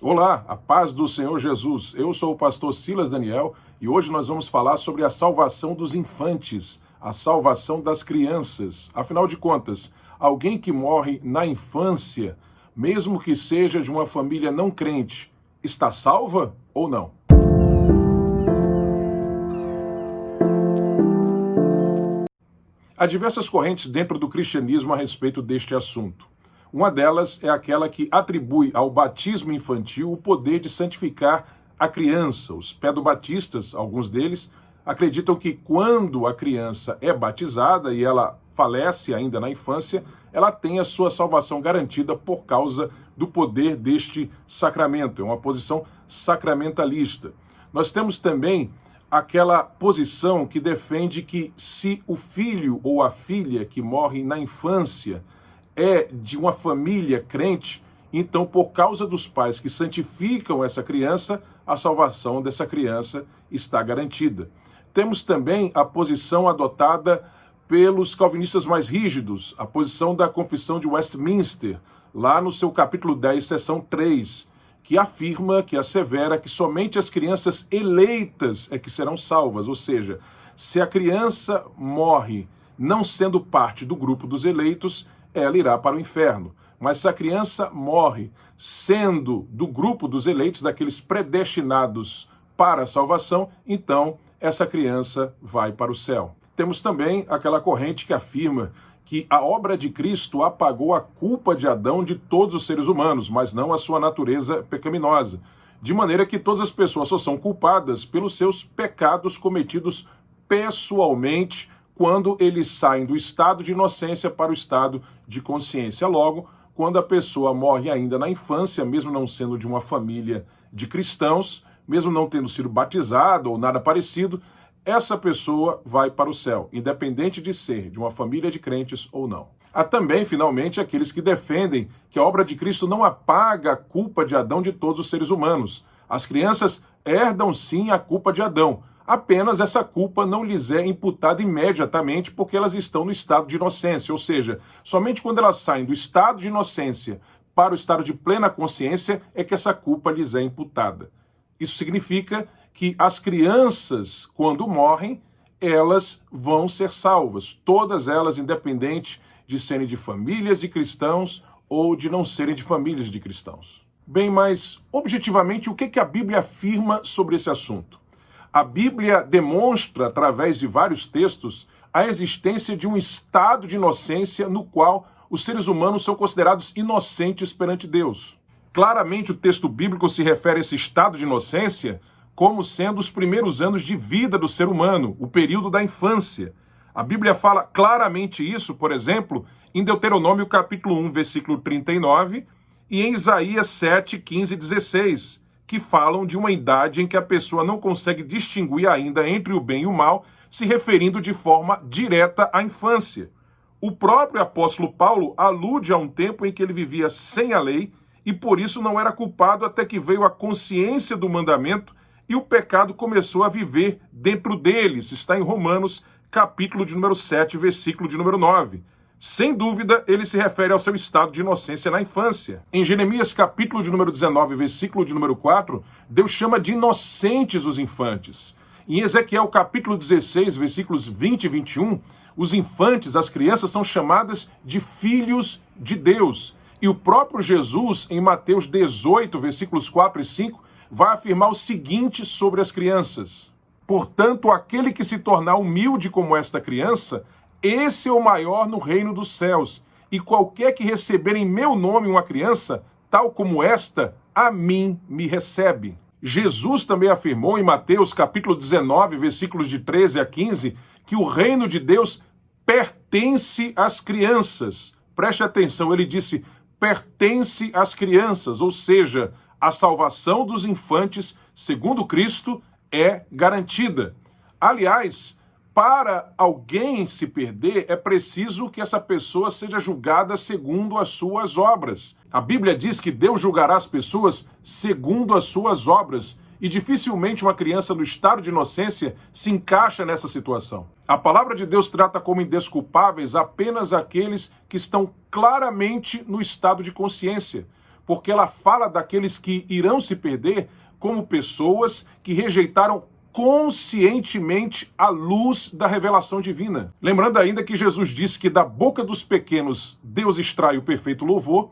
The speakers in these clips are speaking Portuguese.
Olá, a paz do Senhor Jesus. Eu sou o pastor Silas Daniel e hoje nós vamos falar sobre a salvação dos infantes, a salvação das crianças. Afinal de contas, alguém que morre na infância, mesmo que seja de uma família não crente, está salva ou não? Há diversas correntes dentro do cristianismo a respeito deste assunto. Uma delas é aquela que atribui ao batismo infantil o poder de santificar a criança. Os pedobatistas, alguns deles, acreditam que quando a criança é batizada e ela falece ainda na infância, ela tem a sua salvação garantida por causa do poder deste sacramento. É uma posição sacramentalista. Nós temos também aquela posição que defende que se o filho ou a filha que morre na infância é de uma família crente, então por causa dos pais que santificam essa criança, a salvação dessa criança está garantida. Temos também a posição adotada pelos calvinistas mais rígidos, a posição da Confissão de Westminster, lá no seu capítulo 10, seção 3, que afirma, que assevera que somente as crianças eleitas é que serão salvas, ou seja, se a criança morre não sendo parte do grupo dos eleitos, ela irá para o inferno. Mas se a criança morre sendo do grupo dos eleitos, daqueles predestinados para a salvação, então essa criança vai para o céu. Temos também aquela corrente que afirma que a obra de Cristo apagou a culpa de Adão de todos os seres humanos, mas não a sua natureza pecaminosa. De maneira que todas as pessoas só são culpadas pelos seus pecados cometidos pessoalmente, quando eles saem do estado de inocência para o estado de consciência. Logo, quando a pessoa morre ainda na infância, mesmo não sendo de uma família de cristãos, mesmo não tendo sido batizada ou nada parecido, essa pessoa vai para o céu, independente de ser de uma família de crentes ou não. Há também, finalmente, aqueles que defendem que a obra de Cristo não apaga a culpa de Adão de todos os seres humanos. As crianças herdam sim a culpa de Adão, apenas essa culpa não lhes é imputada imediatamente porque elas estão no estado de inocência, ou seja, somente quando elas saem do estado de inocência para o estado de plena consciência é que essa culpa lhes é imputada. Isso significa que as crianças, quando morrem, elas vão ser salvas, todas elas, independente de serem de famílias de cristãos ou de não serem de famílias de cristãos. Bem, mas objetivamente o que a Bíblia afirma sobre esse assunto? A Bíblia demonstra, através de vários textos, a existência de um estado de inocência no qual os seres humanos são considerados inocentes perante Deus. Claramente o texto bíblico se refere a esse estado de inocência como sendo os primeiros anos de vida do ser humano, o período da infância. A Bíblia fala claramente isso, por exemplo, em Deuteronômio capítulo 1, versículo 39, e em Isaías 7, 15 e 16, que falam de uma idade em que a pessoa não consegue distinguir ainda entre o bem e o mal, se referindo de forma direta à infância. O próprio apóstolo Paulo alude a um tempo em que ele vivia sem a lei e por isso não era culpado até que veio a consciência do mandamento e o pecado começou a viver dentro dele. Isso está em Romanos, capítulo de número 7, versículo de número 9. Sem dúvida, ele se refere ao seu estado de inocência na infância. Em Jeremias, capítulo de número 19, versículo de número 4, Deus chama de inocentes os infantes. Em Ezequiel, capítulo 16, versículos 20 e 21, os infantes, as crianças, são chamadas de filhos de Deus. E o próprio Jesus, em Mateus 18, versículos 4 e 5, vai afirmar o seguinte sobre as crianças: portanto, aquele que se tornar humilde como esta criança, esse é o maior no reino dos céus. E qualquer que receber em meu nome uma criança, tal como esta, a mim me recebe. Jesus também afirmou em Mateus capítulo 19, versículos de 13 a 15, que o reino de Deus pertence às crianças. Preste atenção, ele disse, pertence às crianças, ou seja, a salvação dos infantes, segundo Cristo, é garantida. Aliás, para alguém se perder, é preciso que essa pessoa seja julgada segundo as suas obras. A Bíblia diz que Deus julgará as pessoas segundo as suas obras. E dificilmente uma criança no estado de inocência se encaixa nessa situação. A palavra de Deus trata como indesculpáveis apenas aqueles que estão claramente no estado de consciência. porque ela fala daqueles que irão se perder como pessoas que rejeitaram conscientemente a luz da revelação divina. Lembrando ainda que Jesus disse que da boca dos pequenos Deus extrai o perfeito louvor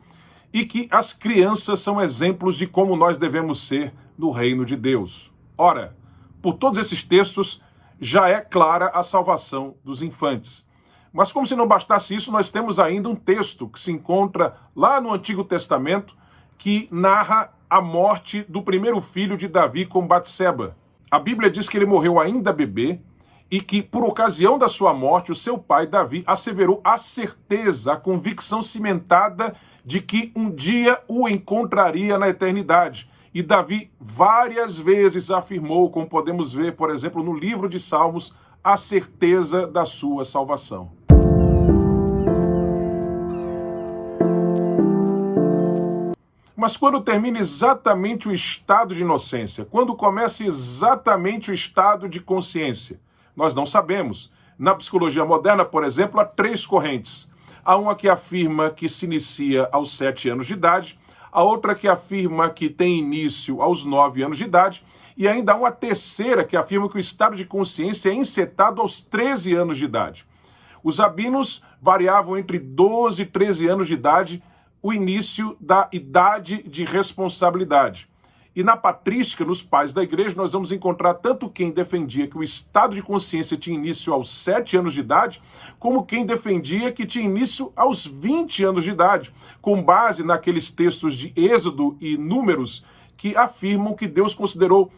e que as crianças são exemplos de como nós devemos ser no reino de Deus. Ora, por todos esses textos já é clara a salvação dos infantes. Mas como se não bastasse isso, nós temos ainda um texto que se encontra lá no Antigo Testamento que narra a morte do primeiro filho de Davi com Batseba. A Bíblia diz que ele morreu ainda bebê e que, por ocasião da sua morte, o seu pai, Davi, asseverou a certeza, a convicção cimentada de que um dia o encontraria na eternidade. E Davi várias vezes afirmou, como podemos ver, por exemplo, no livro de Salmos, a certeza da sua salvação. Mas quando termina exatamente o estado de inocência, quando começa exatamente o estado de consciência, nós não sabemos. Na psicologia moderna, por exemplo, há 3 correntes. Há uma que afirma que se inicia aos 7 anos de idade, a outra que afirma que tem início aos 9 anos de idade, e ainda há uma terceira que afirma que o estado de consciência é encetado aos 13 anos de idade. Os rabinos variavam entre 12 e 13 anos de idade, o início da idade de responsabilidade. E na patrística, nos pais da igreja, nós vamos encontrar tanto quem defendia que o estado de consciência tinha início aos 7 anos de idade, como quem defendia que tinha início aos 20 anos de idade, com base naqueles textos de Êxodo e Números que afirmam que Deus considerou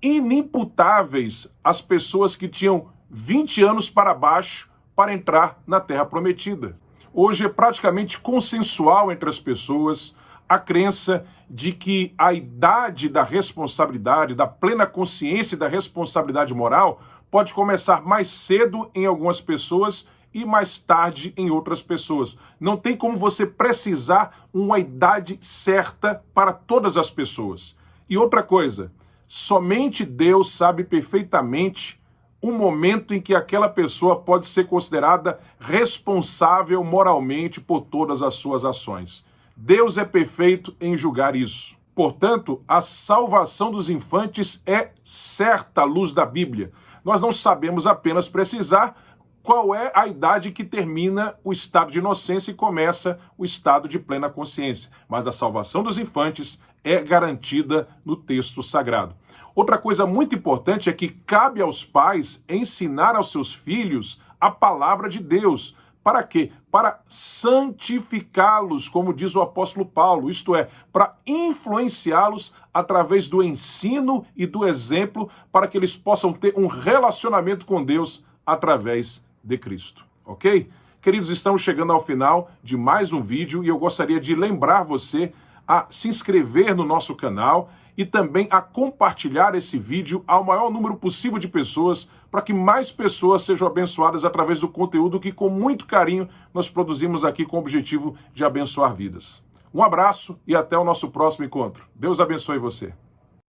inimputáveis as pessoas que tinham 20 anos para baixo para entrar na Terra Prometida. Hoje é praticamente consensual entre as pessoas a crença de que a idade da responsabilidade, da plena consciência e da responsabilidade moral pode começar mais cedo em algumas pessoas e mais tarde em outras pessoas. Não tem como você precisar uma idade certa para todas as pessoas. E outra coisa, somente Deus sabe perfeitamente o momento em que aquela pessoa pode ser considerada responsável moralmente por todas as suas ações. Deus é perfeito em julgar isso. Portanto, a salvação dos infantes é certa à luz da Bíblia. Nós não sabemos apenas precisar qual é a idade que termina o estado de inocência e começa o estado de plena consciência. Mas a salvação dos infantes é garantida no texto sagrado. Outra coisa muito importante é que cabe aos pais ensinar aos seus filhos a palavra de Deus. Para quê? Para santificá-los, como diz o apóstolo Paulo, isto é, para influenciá-los através do ensino e do exemplo, para que eles possam ter um relacionamento com Deus através de Cristo. Ok? Queridos, estamos chegando ao final de mais um vídeo e eu gostaria de lembrar você a se inscrever no nosso canal e também a compartilhar esse vídeo ao maior número possível de pessoas, para que mais pessoas sejam abençoadas através do conteúdo que com muito carinho nós produzimos aqui com o objetivo de abençoar vidas. Um abraço e até o nosso próximo encontro. Deus abençoe você.